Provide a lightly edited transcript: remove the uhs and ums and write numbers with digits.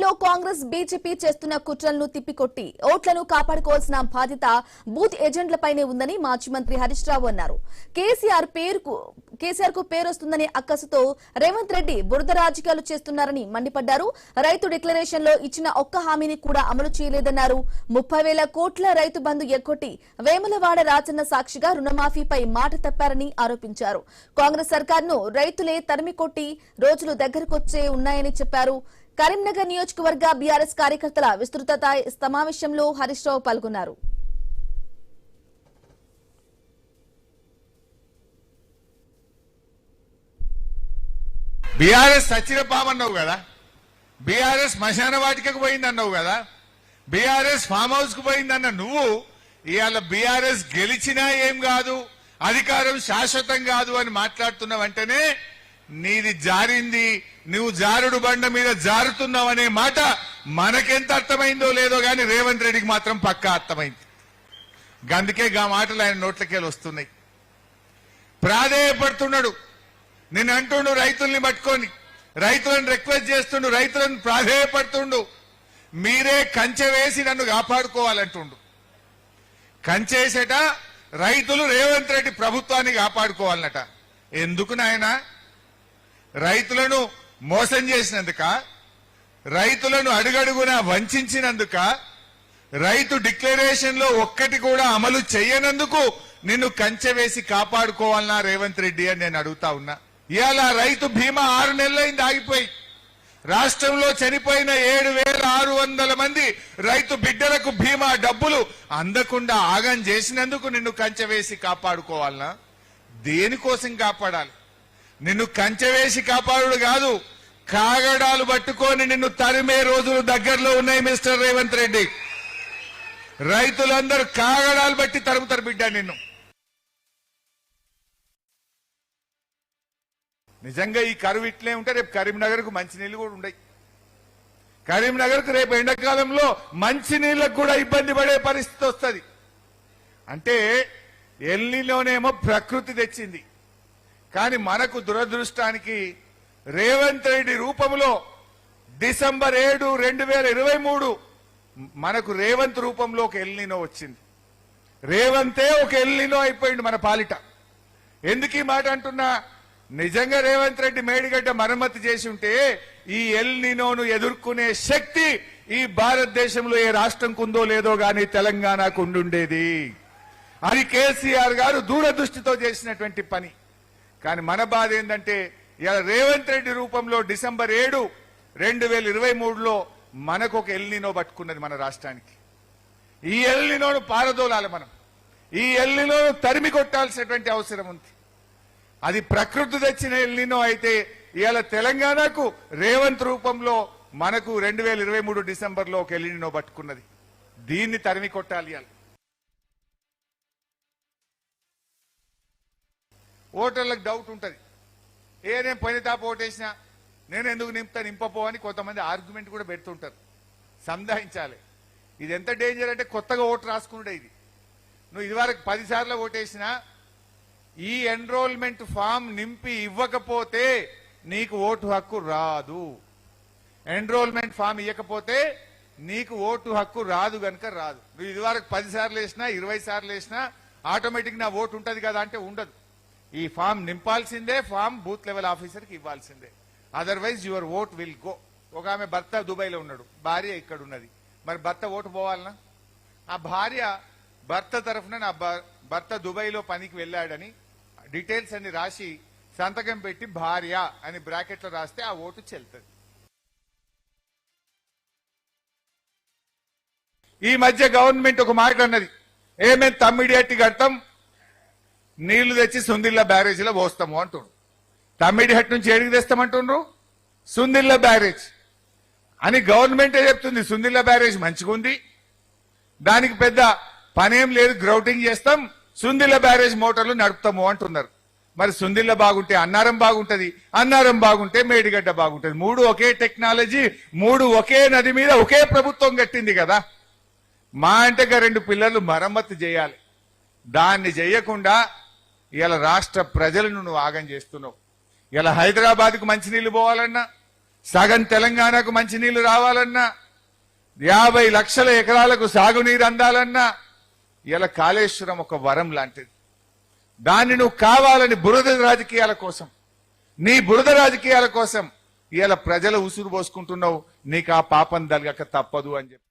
రాష్ట్రంలో కాంగ్రెస్ బీజేపీ చేస్తున్న కుట్రలను తిప్పికొట్టి ఓట్లను కాపాడుకోవాల్సిన బాధ్యత బూత్ ఏజెంట్లపైనే ఉందని మాజీ మంత్రి హరీష్ రావు అన్నారు. కేసీఆర్ కు పేరొస్తుందనే అక్కసుతో రేవంత్ రెడ్డి బురద రాజకీయాలు చేస్తున్నారని మండిపడ్డారు. రైతు డిక్లరేషన్ లో ఇచ్చిన ఒక్క హామీని కూడా అమలు చేయలేదన్నారు. 30,000 కోట్ల రైతు బంధు ఎగ్గొట్టి వేములవాడ రాజన్న సాక్షిగా రుణమాఫీపై మాట తప్పారని ఆరోపించారు. కాంగ్రెస్ సర్కార్ను రైతులే తరిమికొట్టి రోజులు దగ్గరకొచ్చే ఉన్నాయని చెప్పారు. కరీంనగర్ నియోజకవర్గ బీఆర్ఎస్ కార్యకర్తల విస్తృత సమావేశంలో హరీష్ రావు పాల్గొన్నారు. బీఆర్ఎస్ సచ్చిన పామన్నావు కదా, బీఆర్ఎస్ శ్మశాన వాటికకు పోయిందన్నావు కదా, బీఆర్ఎస్ ఫామ్ హౌస్ కు పోయిందన్న నువ్వు ఇవాళ బీఆర్ఎస్ గెలిచినా ఏం కాదు, అధికారం శాశ్వతం కాదు అని మాట్లాడుతున్న వెంటనే నీది జారింది, నువ్వు జారుడు బండ మీద జారుతున్నావు అనే మాట మనకెంత అర్థమైందో లేదో గాని రేవంత్ రెడ్డికి మాత్రం పక్కా అర్థమైంది. అందుకే గా మాటలు ఆయన నోట్లకెళ్ళి వస్తున్నాయి. ప్రాధేయపడుతున్నాడు, నేను అంటుండు రైతుల్ని పట్టుకొని, రైతులను రిక్వెస్ట్ చేస్తుండు, రైతులను ప్రాధేయపడుతుండు, మీరే కంచె వేసి నన్ను కాపాడుకోవాలంటుండు. కంచేసేట రైతులు రేవంత్ రెడ్డి ప్రభుత్వాన్ని కాపాడుకోవాలన్నట. ఎందుకు నాయనా? రైతులను మోసం చేసినందుక, రైతులను అడుగడుగునా వంచినందుక, రైతు డిక్లరేషన్ లో ఒక్కటి కూడా అమలు చేయనందుకు నిన్ను కంచె వేసి కాపాడుకోవాలన్నా రేవంత్ రెడ్డి అని నేను అడుగుతా ఉన్నా. ఇవాళ రైతు బీమా 6 నెలలైంది ఆగిపోయి. రాష్ట్రంలో చనిపోయిన 7,600 మంది రైతు బిడ్డలకు బీమా డబ్బులు అందకుండా ఆగం చేసినందుకు నిన్ను కంచె వేసి కాపాడుకోవాలన్నా? దేనికోసం కాపాడాలి? నిన్ను కంచె వేసి కాపాడు కాదు, కాగడాలు పట్టుకొని నిన్ను తరిమే రోజులు దగ్గరలో ఉన్నాయి మిస్టర్ రేవంత్ రెడ్డి. రైతులందరూ కాగడాలు బట్టి తరుముతారు బిడ్డ నిన్ను. నిజంగా ఈ కరువు ఇట్లే ఉంటే రేపు కరీంనగర్ కు మంచినీళ్లు కూడా ఉండయి. కరీంనగర్ కు రేపు ఎండాకాలంలో మంచినీళ్లకు కూడా ఇబ్బంది పడే పరిస్థితి వస్తుంది. అంటే ఎల్నిలోనేమో ప్రకృతి తెచ్చింది, కానీ మనకు దురదృష్టానికి రేవంత్ రెడ్డి రూపంలో డిసెంబర్ 7, 2023 మనకు రేవంత్ రూపంలో ఒక ఎల్నినో వచ్చింది. రేవంతే ఒక ఎల్నినో అయిపోయింది మన పాలిట. ఎందుకు ఈ మాట అంటున్నా? నిజంగా రేవంత్ రెడ్డి మేడిగడ్డ మరమ్మతు చేసి ఉంటే ఈ ఎల్నినోను ఎదుర్కొనే శక్తి ఈ భారతదేశంలో ఏ రాష్ట్రంకు ఉందో లేదో గానీ తెలంగాణకు ఉండుండేది. అది కేసీఆర్ గారు దూరదృష్టితో చేసినటువంటి పని. కానీ మన బాధ ఏంటంటే ఇలా రేవంత్ రెడ్డి రూపంలో డిసెంబర్ 7, 2023లో మనకు ఒక ఎల్నినో పట్టుకున్నది మన రాష్ట్రానికి. ఈ ఎల్నినోను పారదోలాలి మనం. ఈ ఎల్నినోను తరిమి కొట్టాల్సినటువంటి అవసరం ఉంది. అది ప్రకృతి తెచ్చిన ఎల్నినో అయితే ఇవాళ తెలంగాణకు రేవంత్ రూపంలో మనకు 2023 డిసెంబర్లో ఒక ఎల్నినో పట్టుకున్నది. దీన్ని తరిమి కొట్టాలి. ఇవాళ ఓటర్లకు డౌట్ ఉంటుంది, నేను పని తాప ఓటేసినా నేను ఎందుకు నింపపో అని కొంతమంది ఆర్గ్యుమెంట్ కూడా పెడుతుంటారు. సంధాయించాలి. ఇది ఎంత డేంజర్ అంటే కొత్తగా ఓటు రాసుకున్నాడే ఇది. నువ్వు ఇదివరకు 10 సార్లు ఓటేసినా ఈ ఎన్రోల్మెంట్ ఫామ్ నింపి ఇవ్వకపోతే నీకు ఓటు హక్కు రాదు. ఎన్రోల్మెంట్ ఫామ్ ఇవ్వకపోతే నీకు ఓటు హక్కు రాదు గనక రాదు. నువ్వు ఇదివరకు 10 సార్లు వేసినా 20 సార్లు వేసినా ఆటోమేటిక్ నా ఓటు ఉంటది కదా అంటే ఉండదు. ఈ ఫామ్ నింపాల్సిందే, ఫామ్ బూత్ లెవెల్ ఆఫీసర్కి ఇవ్వాల్సిందే. Otherwise your vote will go. ఒక ఆమె భర్త దుబాయ్లో ఉన్నాడు, భార్య ఇక్కడ ఉన్నది. మరి భర్త ఓటు పోవాలనా? ఆ భార్య భర్త తరఫున నా భర్త దుబాయ్లో పనికి వెళ్ళాడని డీటెయిల్స్ అన్ని రాసి సంతకం పెట్టి భార్య అని బ్రాకెట్లో రాస్తే ఆ ఓటు చెల్లుతుంది. ఈ మధ్య గవర్నమెంట్ ఒక మాట అన్నది, ఏమేం తమ్మిడియట్టి కడతాం, నీళ్లు తెచ్చి సుందిల్ల బ్యారేజీలో పోస్తాము అంటుండ్రు. తమ్మిడిహట్ నుంచి ఏడికి తెస్తామంటుండ్రు? సుందిల్ల బ్యారేజ్ అని గవర్నమెంటే చెప్తుంది. సుందిల్ల బ్యారేజ్ మంచిగా ఉంది, దానికి పెద్ద పనేం లేదు, గ్రౌటింగ్ చేస్తాం, సుందిల్ల బ్యారేజ్ మోటార్లు నడుపుతాము అంటున్నారు. మరి సుందిల్ల బాగుంటే అన్నారం బాగుంటది, అన్నారం బాగుంటే మేడిగడ్డ బాగుంటది. 3 ఒకే టెక్నాలజీ, 3 ఒకే నది మీద ఒకే ప్రభుత్వం కట్టింది కదా. మా అంటే 2 పిల్లర్లు మరమ్మతు చేయాలి. దాన్ని చేయకుండా ఇలా రాష్ట్ర ప్రజలను నువ్వు ఆగం చేస్తున్నావు. ఇలా హైదరాబాద్కు మంచినీళ్లు పోవాలన్నా, సగం తెలంగాణకు మంచినీళ్లు రావాలన్నా 50 లక్షల ఎకరాలకు సాగునీరు అందాలన్నా ఇలా కాళేశ్వరం ఒక వరం లాంటిది. దాన్ని నువ్వు కావాలని బురద రాజకీయాల కోసం, నీ బురద రాజకీయాల కోసం ఇలా ప్రజల ఉసురు పోసుకుంటున్నావు. నీకు ఆ పాపం దలగక తప్పదు అని చెప్పి